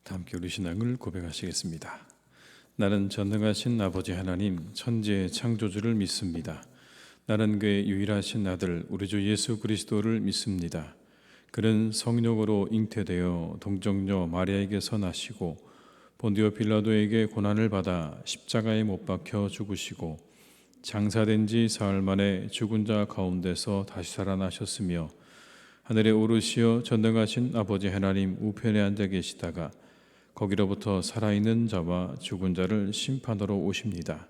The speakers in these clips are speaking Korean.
다 함께 우리 신앙을 고백하시겠습니다. 나는 전능하신 아버지 하나님 천지의 창조주를 믿습니다. 나는 그의 유일하신 아들 우리 주 예수 그리스도를 믿습니다. 그는 성령으로 잉태되어 동정녀 마리아에게서 나시고 본디오 빌라도에게 고난을 받아 십자가에 못 박혀 죽으시고 장사된 지 사흘 만에 죽은 자 가운데서 다시 살아나셨으며 하늘에 오르시어 전능하신 아버지 하나님 우편에 앉아 계시다가 거기로부터 살아있는 자와 죽은 자를 심판하러 오십니다.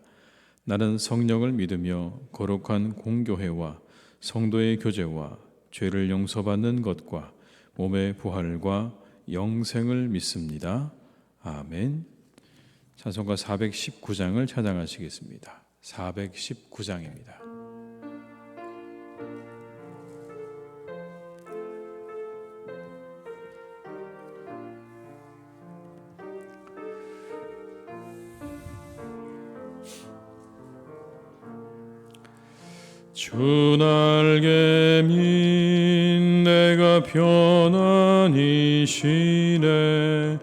나는 성령을 믿으며 거룩한 공교회와 성도의 교제와 죄를 용서받는 것과 몸의 부활과 영생을 믿습니다. 아멘. 찬송가 419장을 찬양하시겠습니다. 419장입니다. 주 날개 민 내가 편안히 쉬네.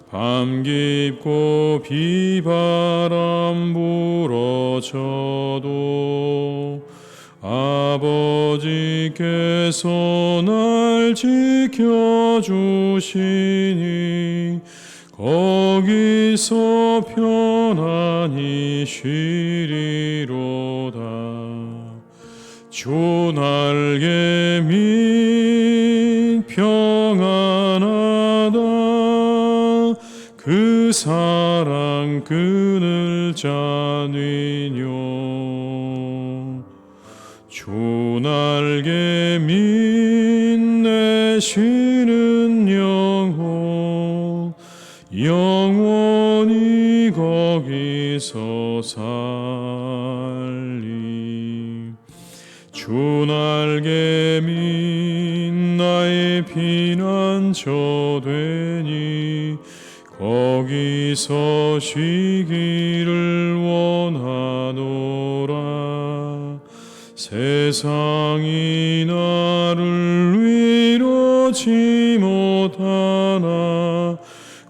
밤 깊고 비바람 불어쳐도 아버지께서 날 지켜주시니 거기서 편안히 쉬리로다. 주 날개 밑 평안하다. 그 사랑 그늘 자니뇨. 주 날개 밑 내 쉬는 영혼 영원히 거기서 살리. 주 날개 밑 나의 피난처 되니 거기서 쉬기를 원하노라. 세상이 나를 위로치 못하나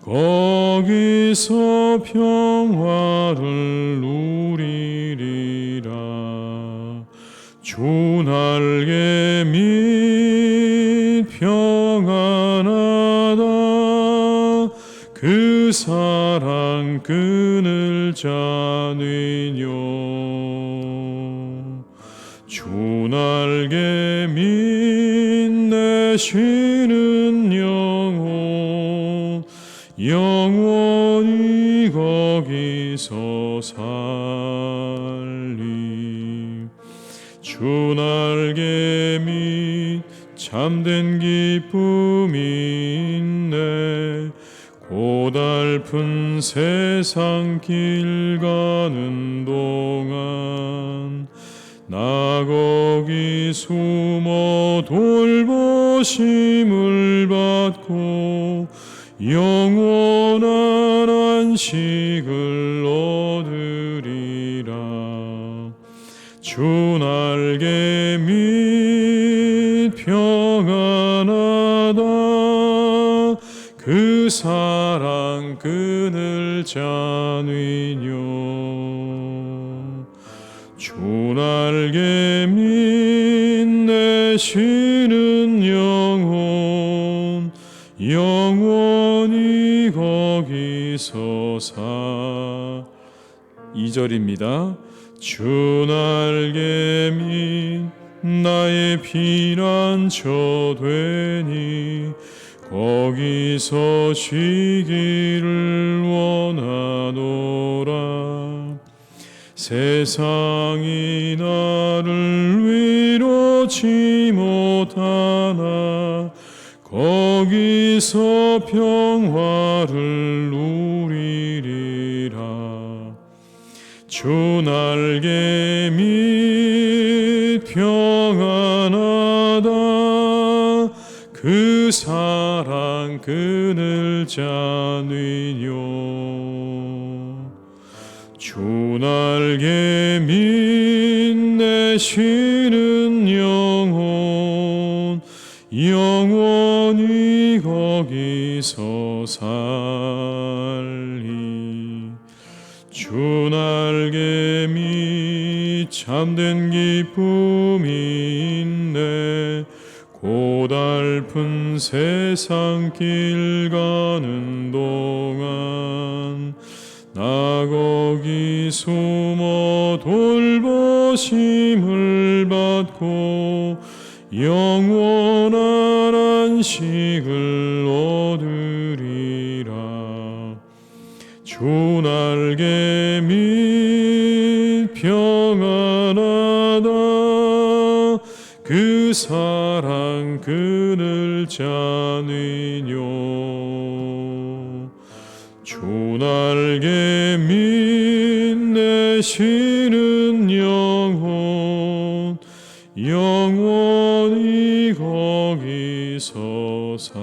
거기서 평화를 누리리라. 주 날개 밑 평안하다. 그 사랑 그늘 자니뇨. 주 날개 밑 내 쉬는 영혼 영원히 거기서 살리. 주 날개 밑 참된 기쁨이 있네. 고달픈 세상 길 가는 동안 나 거기 숨어 돌보심을 받고 영원한 안식을 얻으리라. 주 날개 밑 평안하다. 그 사랑 그늘 자니뇨. 주 날개 밑 내 쉬는 영혼 영원히 거기서 사. 2절입니다. 주 날개 밑 나의 피난처 되니 거기서 쉬기를 원하노라. 세상이 나를 위로치 못하나 거기서 평화를 누리리라. 주 날개 밑 평안하다. 그 사랑 그늘 자니뇨. 주 날개 밑 내 쉬는 영혼 영원히 거기서 살리. 주 날개미 참된 기쁨이 있네. 고달픈 세상 길 가는 동안 나 거기 숨어 돌보심을 받고 영원한 안식을 얻으리라. 주 날개 밑 평안하다. 그 사랑 그늘 자느뇨. 주 날개 밑 내쉬는 영혼 영원히 거기서 살리.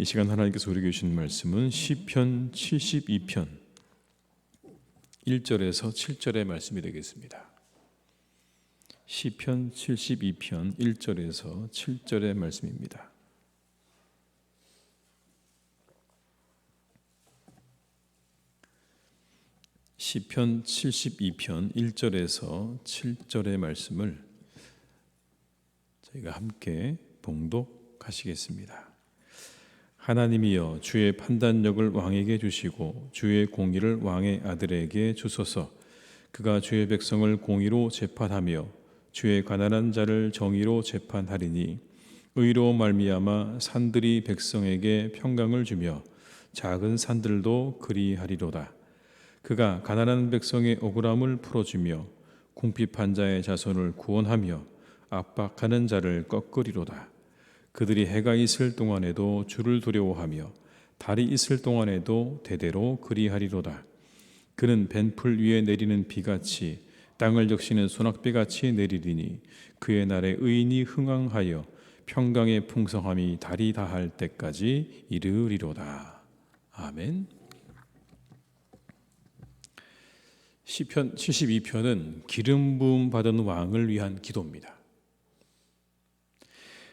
이 시간 하나님께서 우리에게 주신 말씀은 시편 72편 1절에서 7절의 말씀이 되겠습니다. 시편 72편 1절에서 7절의 말씀입니다. 시편 72편 1절에서 7절의 말씀을 저희가 함께 봉독하시겠습니다. 하나님이여, 주의 판단력을 왕에게 주시고 주의 공의를 왕의 아들에게 주소서. 그가 주의 백성을 공의로 재판하며 주의 가난한 자를 정의로 재판하리니 의로 말미암아 산들이 백성에게 평강을 주며 작은 산들도 그리하리로다. 그가 가난한 백성의 억울함을 풀어주며 궁핍한 자의 자손을 구원하며 압박하는 자를 꺾으리로다. 그들이 해가 있을 동안에도 주를 두려워하며 달이 있을 동안에도 대대로 그리하리로다. 그는 벤풀 위에 내리는 비같이 땅을 적시는 소낙비같이 내리리니 그의 날에 의인이 흥왕하여 평강의 풍성함이 달이 다할 때까지 이르리로다. 아멘. 시편 72편은 기름 부음 받은 왕을 위한 기도입니다.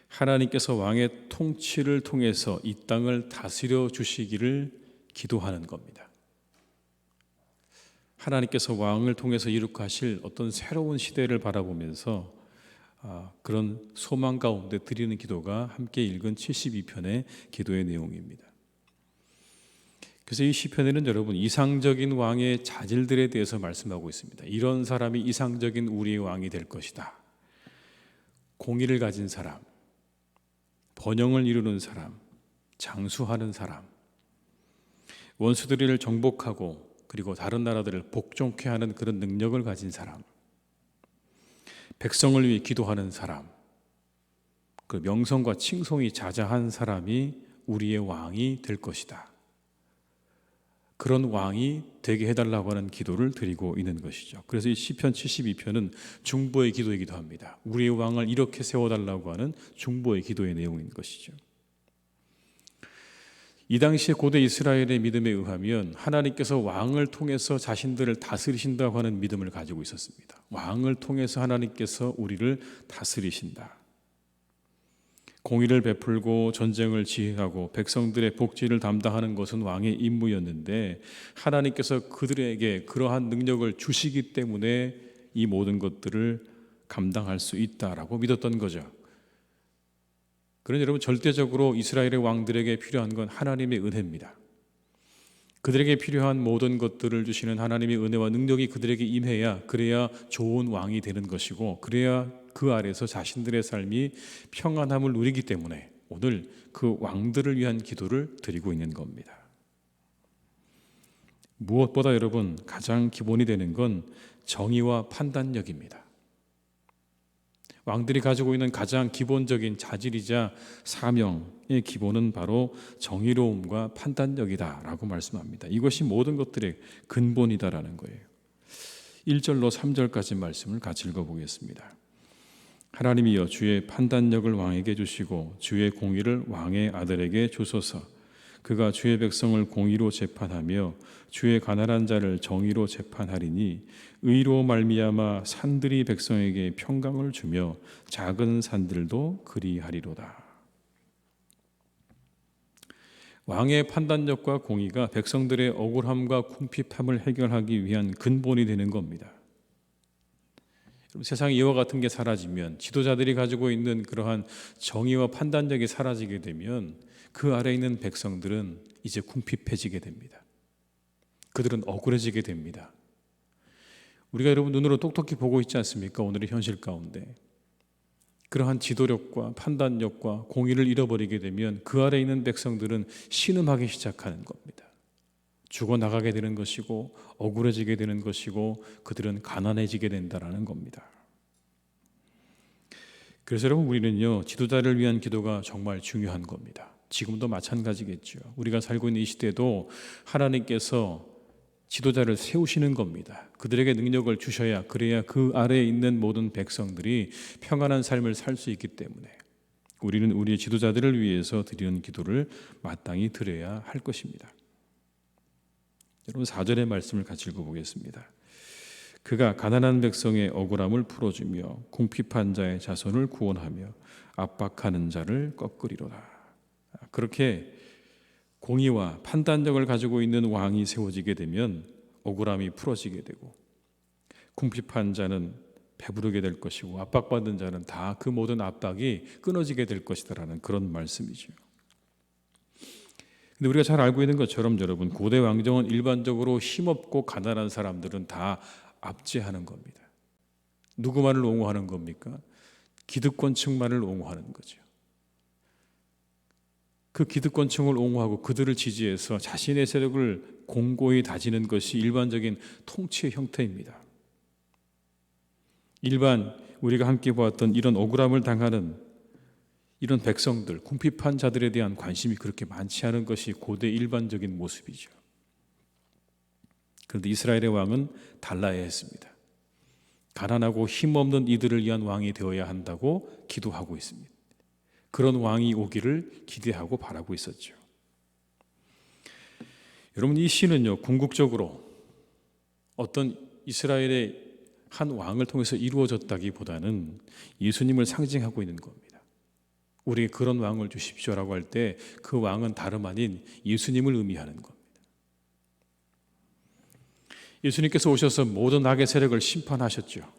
하나님께서 왕의 통치를 통해서 이 땅을 다스려 주시기를 기도하는 겁니다. 하나님께서 왕을 통해서 이룩하실 어떤 새로운 시대를 바라보면서 그런 소망 가운데 드리는 기도가 함께 읽은 72편의 기도의 내용입니다. 그래서 이 시편에는 여러분 이상적인 왕의 자질들에 대해서 말씀하고 있습니다. 이런 사람이 이상적인 우리의 왕이 될 것이다. 공의를 가진 사람, 번영을 이루는 사람, 장수하는 사람, 원수들을 정복하고 그리고 다른 나라들을 복종케 하는 그런 능력을 가진 사람, 백성을 위해 기도하는 사람, 그 명성과 칭송이 자자한 사람이 우리의 왕이 될 것이다. 그런 왕이 되게 해달라고 하는 기도를 드리고 있는 것이죠. 그래서 이 시편 72편은 중보의 기도이기도 합니다. 우리의 왕을 이렇게 세워달라고 하는 중보의 기도의 내용인 것이죠. 이 당시에 고대 이스라엘의 믿음에 의하면 하나님께서 왕을 통해서 자신들을 다스리신다고 하는 믿음을 가지고 있었습니다. 왕을 통해서 하나님께서 우리를 다스리신다. 공의를 베풀고 전쟁을 지휘하고 백성들의 복지를 담당하는 것은 왕의 임무였는데 하나님께서 그들에게 그러한 능력을 주시기 때문에 이 모든 것들을 감당할 수 있다라고 믿었던 거죠. 그런데 여러분 절대적으로 이스라엘의 왕들에게 필요한 건 하나님의 은혜입니다. 그들에게 필요한 모든 것들을 주시는 하나님의 은혜와 능력이 그들에게 임해야 그래야 좋은 왕이 되는 것이고 그래야 그 아래서 자신들의 삶이 평안함을 누리기 때문에 오늘 그 왕들을 위한 기도를 드리고 있는 겁니다. 무엇보다 여러분 가장 기본이 되는 건 정의와 판단력입니다. 왕들이 가지고 있는 가장 기본적인 자질이자 사명의 기본은 바로 정의로움과 판단력이다라고 말씀합니다. 이것이 모든 것들의 근본이다라는 거예요. 1절로 3절까지 말씀을 같이 읽어보겠습니다. 하나님이여, 주의 판단력을 왕에게 주시고 주의 공의를 왕의 아들에게 주소서. 그가 주의 백성을 공의로 재판하며 주의 가난한 자를 정의로 재판하리니 의로 말미암아 산들이 백성에게 평강을 주며 작은 산들도 그리하리로다. 왕의 판단력과 공의가 백성들의 억울함과 궁핍함을 해결하기 위한 근본이 되는 겁니다. 세상에 이와 같은 게 사라지면, 지도자들이 가지고 있는 그러한 정의와 판단력이 사라지게 되면 그 아래에 있는 백성들은 이제 궁핍해지게 됩니다. 그들은 억울해지게 됩니다. 우리가 여러분 눈으로 똑똑히 보고 있지 않습니까? 오늘의 현실 가운데 그러한 지도력과 판단력과 공의를 잃어버리게 되면 그 아래에 있는 백성들은 신음하기 시작하는 겁니다. 죽어나가게 되는 것이고 억울해지게 되는 것이고 그들은 가난해지게 된다는 겁니다. 그래서 여러분, 우리는요, 지도자를 위한 기도가 정말 중요한 겁니다. 지금도 마찬가지겠죠. 우리가 살고 있는 이 시대도 하나님께서 지도자를 세우시는 겁니다. 그들에게 능력을 주셔야, 그래야 그 아래에 있는 모든 백성들이 평안한 삶을 살 수 있기 때문에 우리는 우리의 지도자들을 위해서 드리는 기도를 마땅히 드려야 할 것입니다. 여러분, 4절의 말씀을 같이 읽어보겠습니다. 그가 가난한 백성의 억울함을 풀어주며 궁핍한 자의 자손을 구원하며 압박하는 자를 꺾으리로다. 그렇게 공의와 판단력을 가지고 있는 왕이 세워지게 되면 억울함이 풀어지게 되고 궁핍한 자는 배부르게 될 것이고 압박받는 자는 다 그 모든 압박이 끊어지게 될 것이다라는 그런 말씀이죠. 근데 우리가 잘 알고 있는 것처럼 여러분, 고대 왕정은 일반적으로 힘없고 가난한 사람들은 다 압제하는 겁니다. 누구만을 옹호하는 겁니까? 기득권층만을 옹호하는 거죠. 그 기득권층을 옹호하고 그들을 지지해서 자신의 세력을 공고히 다지는 것이 일반적인 통치의 형태입니다. 일반 우리가 함께 보았던 이런 억울함을 당하는 이런 백성들, 궁핍한 자들에 대한 관심이 그렇게 많지 않은 것이 고대 일반적인 모습이죠. 그런데 이스라엘의 왕은 달라야 했습니다. 가난하고 힘없는 이들을 위한 왕이 되어야 한다고 기도하고 있습니다. 그런 왕이 오기를 기대하고 바라고 있었죠. 여러분, 이 시는요, 궁극적으로 어떤 이스라엘의 한 왕을 통해서 이루어졌다기보다는 예수님을 상징하고 있는 겁니다. 우리에게 그런 왕을 주십시오라고 할 때 그 왕은 다름 아닌 예수님을 의미하는 겁니다. 예수님께서 오셔서 모든 악의 세력을 심판하셨죠.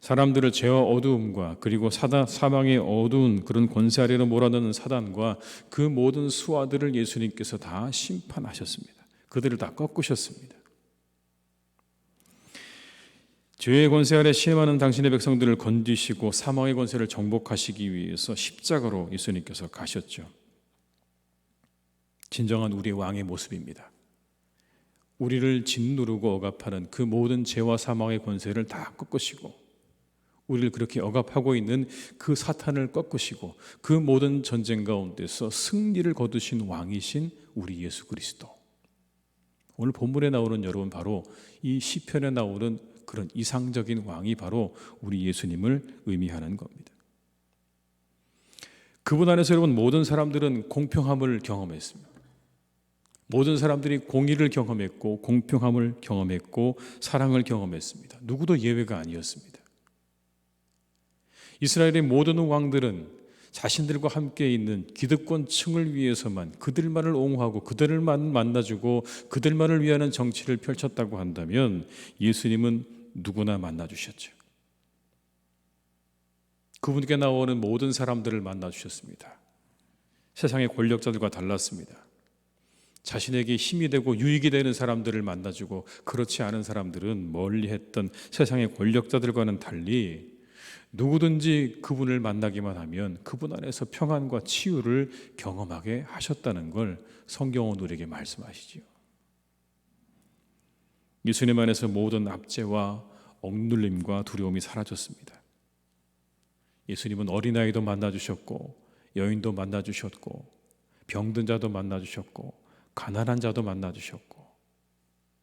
사람들을 죄와 어두움과 그리고 사망의 어두운 그런 권세 아래로 몰아넣는 사단과 그 모든 수하들을 예수님께서 다 심판하셨습니다. 그들을 다 꺾으셨습니다. 죄의 권세 아래 시험하는 당신의 백성들을 건지시고 사망의 권세를 정복하시기 위해서 십자가로 예수님께서 가셨죠. 진정한 우리의 왕의 모습입니다. 우리를 짓누르고 억압하는 그 모든 죄와 사망의 권세를 다 꺾으시고 우리를 그렇게 억압하고 있는 그 사탄을 꺾으시고 그 모든 전쟁 가운데서 승리를 거두신 왕이신 우리 예수 그리스도. 오늘 본문에 나오는 여러분, 바로 이 시편에 나오는 그런 이상적인 왕이 바로 우리 예수님을 의미하는 겁니다. 그분 안에서 여러분, 모든 사람들은 공평함을 경험했습니다. 모든 사람들이 공의를 경험했고 공평함을 경험했고 사랑을 경험했습니다. 누구도 예외가 아니었습니다. 이스라엘의 모든 왕들은 자신들과 함께 있는 기득권층을 위해서만, 그들만을 옹호하고 그들만 만나주고 그들만을 위하는 정치를 펼쳤다고 한다면 예수님은 누구나 만나주셨죠. 그분께 나오는 모든 사람들을 만나주셨습니다. 세상의 권력자들과 달랐습니다. 자신에게 힘이 되고 유익이 되는 사람들을 만나주고 그렇지 않은 사람들은 멀리했던 세상의 권력자들과는 달리 누구든지 그분을 만나기만 하면 그분 안에서 평안과 치유를 경험하게 하셨다는 걸 성경은 우리에게 말씀하시지요. 예수님 안에서 모든 압제와 억눌림과 두려움이 사라졌습니다. 예수님은 어린아이도 만나주셨고 여인도 만나주셨고 병든 자도 만나주셨고 가난한 자도 만나주셨고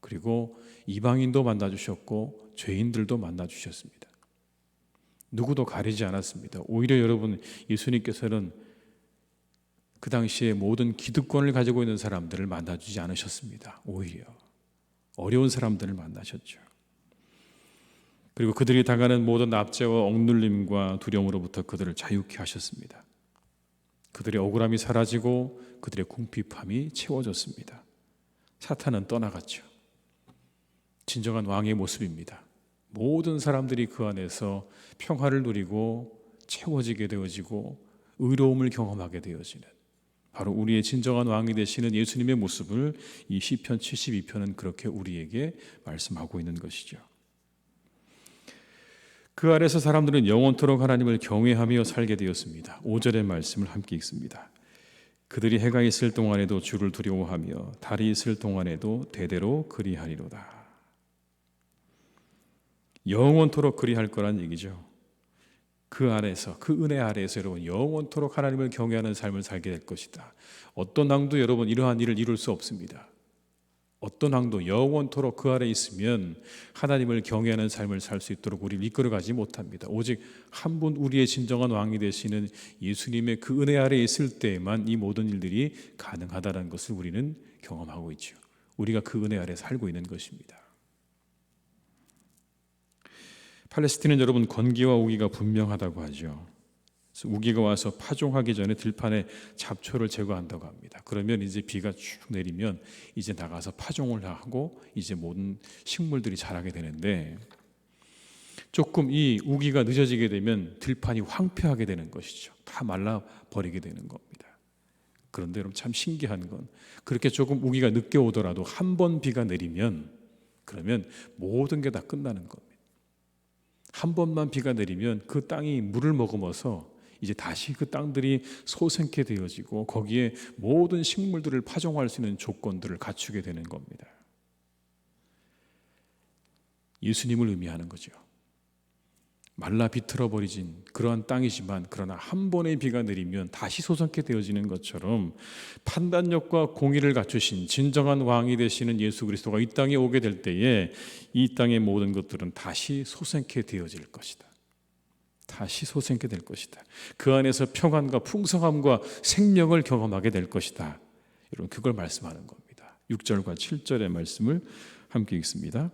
그리고 이방인도 만나주셨고 죄인들도 만나주셨습니다. 누구도 가리지 않았습니다. 오히려 여러분, 예수님께서는 그 당시에 모든 기득권을 가지고 있는 사람들을 만나주지 않으셨습니다. 오히려 어려운 사람들을 만나셨죠. 그리고 그들이 당하는 모든 납제와 억눌림과 두려움으로부터 그들을 자유케 하셨습니다. 그들의 억울함이 사라지고 그들의 궁핍함이 채워졌습니다. 사탄은 떠나갔죠. 진정한 왕의 모습입니다. 모든 사람들이 그 안에서 평화를 누리고 채워지게 되어지고 의로움을 경험하게 되어지는, 바로 우리의 진정한 왕이 되시는 예수님의 모습을 이 시편 72편은 그렇게 우리에게 말씀하고 있는 것이죠. 그 아래서 사람들은 영원토록 하나님을 경외하며 살게 되었습니다. 5절의 말씀을 함께 읽습니다. 그들이 해가 있을 동안에도 주를 두려워하며 달이 있을 동안에도 대대로 그리하리로다. 영원토록 그리할 거란 얘기죠. 그 아래서, 그 은혜 아래에서 여러분 영원토록 하나님을 경외하는 삶을 살게 될 것이다. 어떤 왕도 여러분 이러한 일을 이룰 수 없습니다. 어떤 왕도 영원토록 그 아래 있으면 하나님을 경외하는 삶을 살 수 있도록 우리를 이끌어가지 못합니다. 오직 한 분 우리의 진정한 왕이 되시는 예수님의 그 은혜 아래 있을 때에만 이 모든 일들이 가능하다는 것을 우리는 경험하고 있죠. 우리가 그 은혜 아래 살고 있는 것입니다. 팔레스틴은 여러분 건기와 우기가 분명하다고 하죠. 그래서 우기가 와서 파종하기 전에 들판에 잡초를 제거한다고 합니다. 그러면 이제 비가 쭉 내리면 이제 나가서 파종을 하고 이제 모든 식물들이 자라게 되는데, 조금 이 우기가 늦어지게 되면 들판이 황폐하게 되는 것이죠. 다 말라버리게 되는 겁니다. 그런데 여러분 참 신기한 건, 그렇게 조금 우기가 늦게 오더라도 한 번 비가 내리면 그러면 모든 게 다 끝나는 겁니다. 한 번만 비가 내리면 그 땅이 물을 머금어서 이제 다시 그 땅들이 소생케 되어지고 거기에 모든 식물들을 파종할 수 있는 조건들을 갖추게 되는 겁니다. 예수님을 의미하는 거죠. 말라 비틀어 버리진 그러한 땅이지만, 그러나 한 번의 비가 내리면 다시 소생케 되어지는 것처럼 판단력과 공의를 갖추신 진정한 왕이 되시는 예수 그리스도가 이 땅에 오게 될 때에 이 땅의 모든 것들은 다시 소생케 되어질 것이다. 다시 소생케 될 것이다. 그 안에서 평안과 풍성함과 생명을 경험하게 될 것이다. 여러분 그걸 말씀하는 겁니다. 6절과 7절의 말씀을 함께 읽습니다.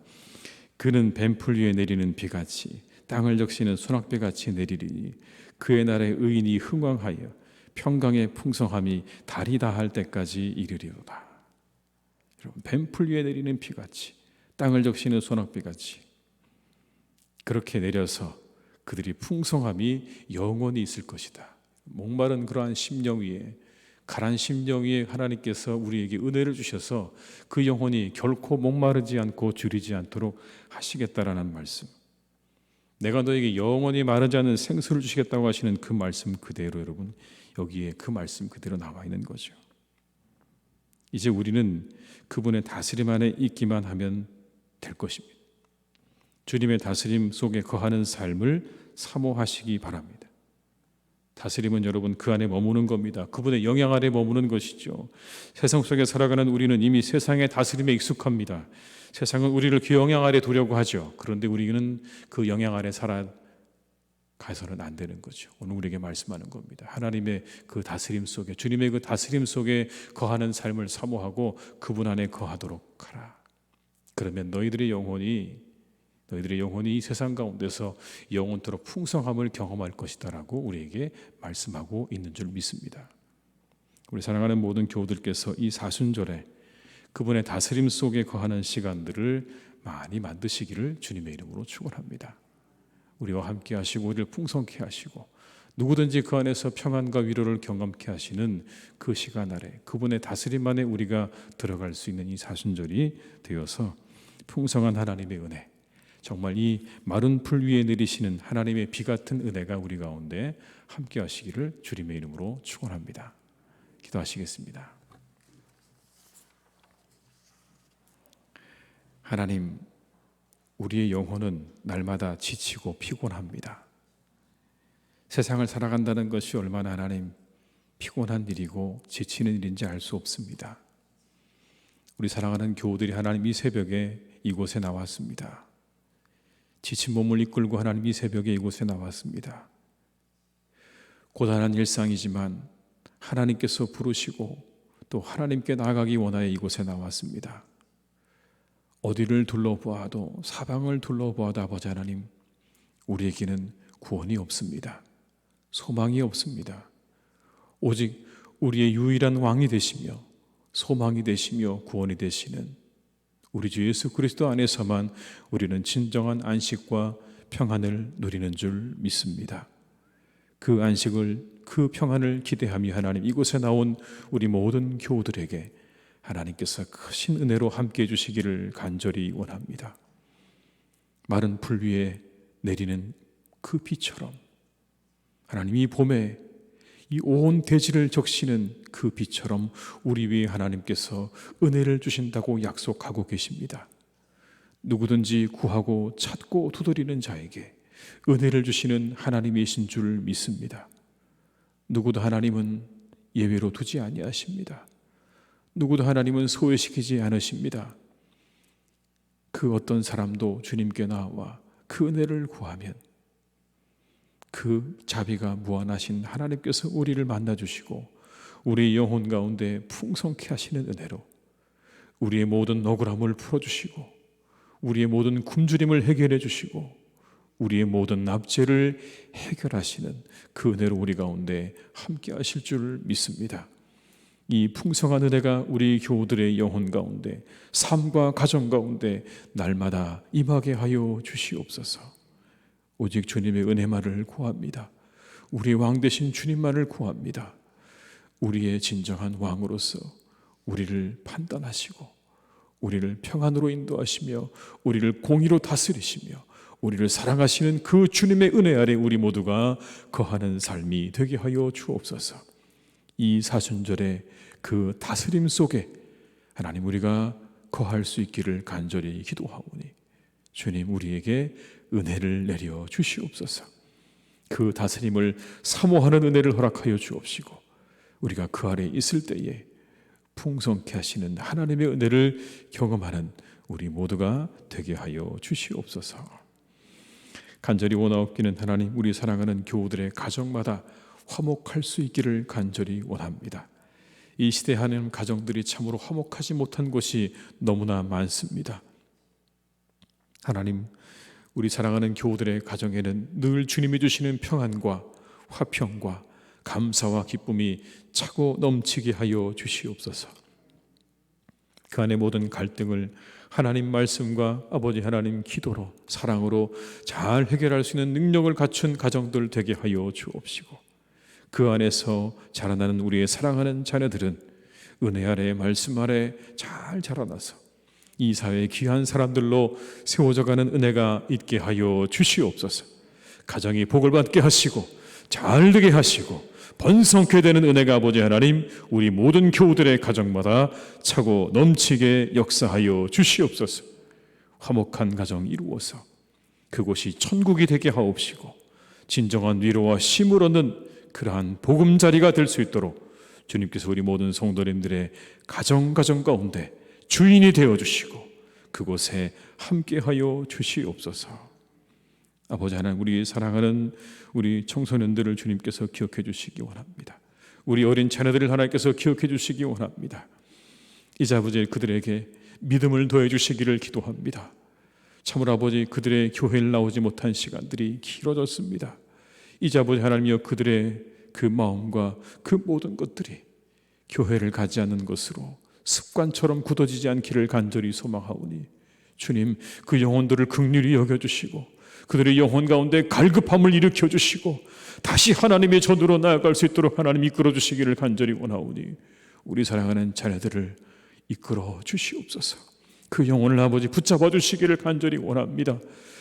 그는 뱀풀 위에 내리는 비같이 땅을 적시는 소낙비같이 내리리니 그의 날에 의인이 흥왕하여 평강의 풍성함이 달이 다할 때까지 이르리로다. 여러분 뱀풀 위에 내리는 비같이 땅을 적시는 소낙비같이 그렇게 내려서 그들이 풍성함이 영원히 있을 것이다. 목마른 그러한 심령 위에, 가란 심령 위에 하나님께서 우리에게 은혜를 주셔서 그 영혼이 결코 목마르지 않고 줄이지 않도록 하시겠다라는 말씀, 내가 너에게 영원히 마르지 않는 생수를 주시겠다고 하시는 그 말씀 그대로 여러분 여기에 그 말씀 그대로 나와 있는 거죠. 이제 우리는 그분의 다스림 안에 있기만 하면 될 것입니다. 주님의 다스림 속에 거하는 삶을 사모하시기 바랍니다. 다스림은 여러분 그 안에 머무는 겁니다. 그분의 영향 아래 머무는 것이죠. 세상 속에 살아가는 우리는 이미 세상의 다스림에 익숙합니다. 세상은 우리를 그 영향 아래 두려고 하죠. 그런데 우리는 그 영향 아래 살아가서는 안 되는 거죠. 오늘 우리에게 말씀하는 겁니다. 하나님의 그 다스림 속에, 주님의 그 다스림 속에 거하는 삶을 사모하고 그분 안에 거하도록 하라. 그러면 너희들의 영혼이 이 세상 가운데서 영원토록 풍성함을 경험할 것이다라고 우리에게 말씀하고 있는 줄 믿습니다. 우리 사랑하는 모든 교우들께서 이 사순절에 그분의 다스림 속에 거하는 시간들을 많이 만드시기를 주님의 이름으로 축원합니다. 우리와 함께 하시고 우리를 풍성케 하시고 누구든지 그 안에서 평안과 위로를 경험케 하시는 그 시간 아래 그분의 다스림 안에 우리가 들어갈 수 있는 이 사순절이 되어서 풍성한 하나님의 은혜, 정말 이 마른 풀 위에 내리시는 하나님의 비 같은 은혜가 우리 가운데 함께 하시기를 주님의 이름으로 축원합니다. 기도하시겠습니다. 하나님, 우리의 영혼은 날마다 지치고 피곤합니다. 세상을 살아간다는 것이 얼마나 하나님 피곤한 일이고 지치는 일인지 알 수 없습니다. 우리 사랑하는 교우들이 하나님 이 새벽에 이곳에 나왔습니다. 지친 몸을 이끌고 하나님 이 새벽에 이곳에 나왔습니다. 고단한 일상이지만 하나님께서 부르시고 또 하나님께 나아가기 원하여 이곳에 나왔습니다. 어디를 둘러보아도, 사방을 둘러보아도 아버지 하나님, 우리에게는 구원이 없습니다. 소망이 없습니다. 오직 우리의 유일한 왕이 되시며 소망이 되시며 구원이 되시는 우리 주 예수 그리스도 안에서만 우리는 진정한 안식과 평안을 누리는 줄 믿습니다. 그 안식을, 그 평안을 기대하며 하나님, 이곳에 나온 우리 모든 교우들에게 하나님께서 크신 은혜로 함께해 주시기를 간절히 원합니다. 마른 풀 위에 내리는 그 비처럼 하나님, 이 봄에 이 온 대지를 적시는 그 비처럼 우리 위에 하나님께서 은혜를 주신다고 약속하고 계십니다. 누구든지 구하고 찾고 두드리는 자에게 은혜를 주시는 하나님이신 줄 믿습니다. 누구도 하나님은 예외로 두지 아니하십니다. 누구도 하나님은 소외시키지 않으십니다. 그 어떤 사람도 주님께 나와 그 은혜를 구하면 그 자비가 무한하신 하나님께서 우리를 만나주시고 우리의 영혼 가운데 풍성케 하시는 은혜로 우리의 모든 억울함을 풀어주시고 우리의 모든 굶주림을 해결해 주시고 우리의 모든 납제를 해결하시는 그 은혜로 우리 가운데 함께 하실 줄 믿습니다. 이 풍성한 은혜가 우리 교우들의 영혼 가운데, 삶과 가정 가운데 날마다 임하게 하여 주시옵소서. 오직 주님의 은혜만을 구합니다. 우리의 왕 되신 주님만을 구합니다. 우리의 진정한 왕으로서 우리를 판단하시고 우리를 평안으로 인도하시며 우리를 공의로 다스리시며 우리를 사랑하시는 그 주님의 은혜 아래 우리 모두가 거하는 삶이 되게 하여 주옵소서. 이 사순절의 그 다스림 속에 하나님, 우리가 거할 수 있기를 간절히 기도하오니 주님, 우리에게 은혜를 내려 주시옵소서. 그 다스림을 사모하는 은혜를 허락하여 주옵시고 우리가 그 아래 있을 때에 풍성케 하시는 하나님의 은혜를 경험하는 우리 모두가 되게 하여 주시옵소서. 간절히 원하옵기는 하나님, 우리 사랑하는 교우들의 가정마다 화목할 수 있기를 간절히 원합니다. 이 시대 하는 가정들이 참으로 화목하지 못한 곳이 너무나 많습니다. 하나님, 우리 사랑하는 교우들의 가정에는 늘 주님이 주시는 평안과 화평과 감사와 기쁨이 차고 넘치게 하여 주시옵소서. 그 안에 모든 갈등을 하나님 말씀과 아버지 하나님 기도로, 사랑으로 잘 해결할 수 있는 능력을 갖춘 가정들 되게 하여 주옵시고 그 안에서 자라나는 우리의 사랑하는 자녀들은 은혜 아래, 말씀 아래 잘 자라나서 이 사회의 귀한 사람들로 세워져가는 은혜가 있게 하여 주시옵소서. 가정이 복을 받게 하시고 잘 되게 하시고 번성케 되는 은혜가 아버지 하나님, 우리 모든 교우들의 가정마다 차고 넘치게 역사하여 주시옵소서. 화목한 가정 이루어서 그곳이 천국이 되게 하옵시고 진정한 위로와 쉼을 얻는 그러한 보금자리가 될 수 있도록 주님께서 우리 모든 성도님들의 가정 가운데 주인이 되어주시고 그곳에 함께하여 주시옵소서. 아버지 하나님, 우리 사랑하는 우리 청소년들을 주님께서 기억해 주시기 원합니다. 우리 어린 자녀들을 하나님께서 기억해 주시기 원합니다. 이제 아버지, 그들에게 믿음을 더해 주시기를 기도합니다. 참으로 아버지, 그들의 교회를 나오지 못한 시간들이 길어졌습니다. 이제 아버지 하나님이여, 그들의 그 마음과 그 모든 것들이 교회를 가지 않는 것으로 습관처럼 굳어지지 않기를 간절히 소망하오니 주님, 그 영혼들을 긍휼히 여겨주시고 그들의 영혼 가운데 갈급함을 일으켜주시고 다시 하나님의 전으로 나아갈 수 있도록 하나님 이끌어 주시기를 간절히 원하오니 우리 사랑하는 자녀들을 이끌어 주시옵소서. 그 영혼을 아버지 붙잡아 주시기를 간절히 원합니다.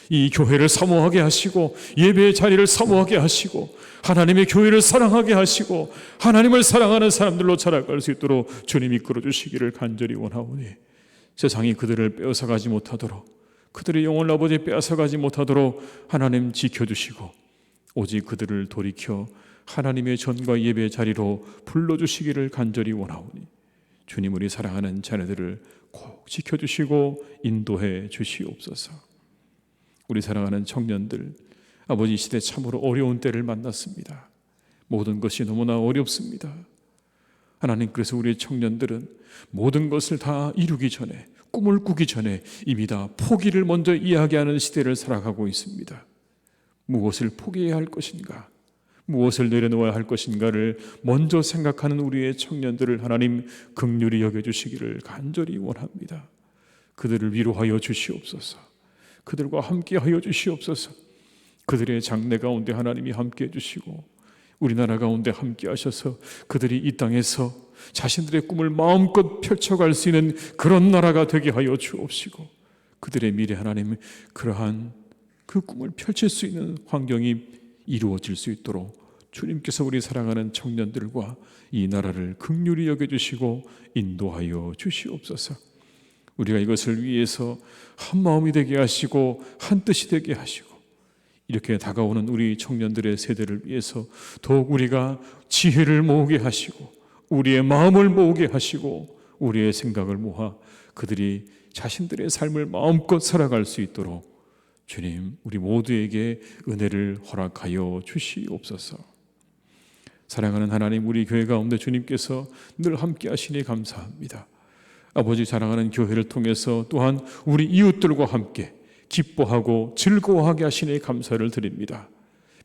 이 교회를 사모하게 하시고 예배의 자리를 사모하게 하시고 하나님의 교회를 사랑하게 하시고 하나님을 사랑하는 사람들로 자라갈 수 있도록 주님 이끌어 주시기를 간절히 원하오니 세상이 그들을 빼앗아가지 못하도록, 그들의 영혼을 아버지 빼앗아가지 못하도록 하나님 지켜주시고 오직 그들을 돌이켜 하나님의 전과 예배의 자리로 불러주시기를 간절히 원하오니 주님, 우리 사랑하는 자녀들을 꼭 지켜주시고 인도해 주시옵소서. 우리 사랑하는 청년들, 아버지, 이 시대 참으로 어려운 때를 만났습니다. 모든 것이 너무나 어렵습니다. 하나님, 그래서 우리의 청년들은 모든 것을 다 이루기 전에, 꿈을 꾸기 전에 이미 다 포기를 먼저 이야기하는 시대를 살아가고 있습니다. 무엇을 포기해야 할 것인가, 무엇을 내려놓아야 할 것인가를 먼저 생각하는 우리의 청년들을 하나님 긍휼히 여겨주시기를 간절히 원합니다. 그들을 위로하여 주시옵소서. 그들과 함께하여 주시옵소서. 그들의 장래 가운데 하나님이 함께해 주시고 우리나라 가운데 함께하셔서 그들이 이 땅에서 자신들의 꿈을 마음껏 펼쳐갈 수 있는 그런 나라가 되게 하여 주옵시고, 그들의 미래 하나님 그러한 그 꿈을 펼칠 수 있는 환경이 이루어질 수 있도록 주님께서 우리 사랑하는 청년들과 이 나라를 긍휼히 여겨주시고 인도하여 주시옵소서. 우리가 이것을 위해서 한 마음이 되게 하시고 한 뜻이 되게 하시고, 이렇게 다가오는 우리 청년들의 세대를 위해서 더욱 우리가 지혜를 모으게 하시고 우리의 마음을 모으게 하시고 우리의 생각을 모아 그들이 자신들의 삶을 마음껏 살아갈 수 있도록 주님, 우리 모두에게 은혜를 허락하여 주시옵소서. 사랑하는 하나님, 우리 교회 가운데 주님께서 늘 함께 하시니 감사합니다. 아버지, 사랑하는 교회를 통해서 또한 우리 이웃들과 함께 기뻐하고 즐거워하게 하시니 감사를 드립니다.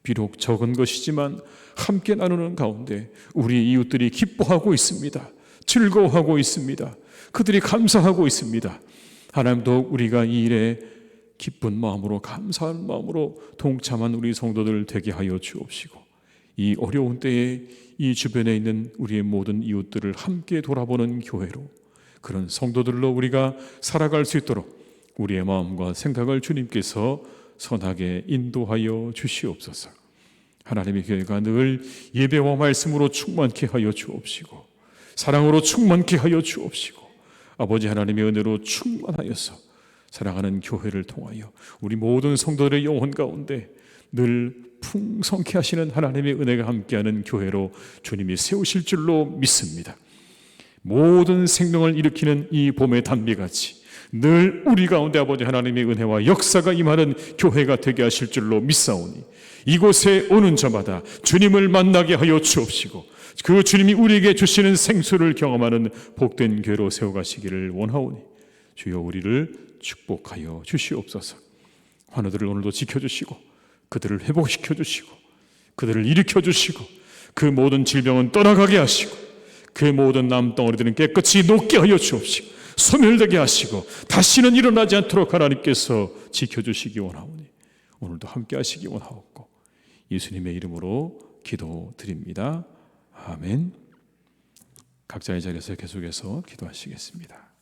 비록 적은 것이지만 함께 나누는 가운데 우리 이웃들이 기뻐하고 있습니다. 즐거워하고 있습니다. 그들이 감사하고 있습니다. 하나님, 더욱 우리가 이 일에 기쁜 마음으로, 감사한 마음으로 동참한 우리 성도들 되게 하여 주옵시고, 이 어려운 때에 이 주변에 있는 우리의 모든 이웃들을 함께 돌아보는 교회로, 그런 성도들로 우리가 살아갈 수 있도록 우리의 마음과 생각을 주님께서 선하게 인도하여 주시옵소서. 하나님의 교회가 늘 예배와 말씀으로 충만케 하여 주옵시고 사랑으로 충만케 하여 주옵시고, 아버지 하나님의 은혜로 충만하여서 사랑하는 교회를 통하여 우리 모든 성도들의 영혼 가운데 늘 풍성케 하시는 하나님의 은혜가 함께하는 교회로 주님이 세우실 줄로 믿습니다. 모든 생명을 일으키는 이 봄의 단비같이 늘 우리 가운데 아버지 하나님의 은혜와 역사가 임하는 교회가 되게 하실 줄로 믿사오니, 이곳에 오는 저마다 주님을 만나게 하여 주옵시고 그 주님이 우리에게 주시는 생수를 경험하는 복된 교회로 세워가시기를 원하오니, 주여 우리를 축복하여 주시옵소서. 환우들을 오늘도 지켜주시고 그들을 회복시켜 주시고 그들을 일으켜 주시고 그 모든 질병은 떠나가게 하시고 그 모든 남덩어리들은 깨끗이 녹게 하여 주옵시고 소멸되게 하시고 다시는 일어나지 않도록 하나님께서 지켜주시기 원하오니 오늘도 함께 하시기 원하옵고 예수님의 이름으로 기도드립니다. 아멘. 각자의 자리에서 계속해서 기도하시겠습니다.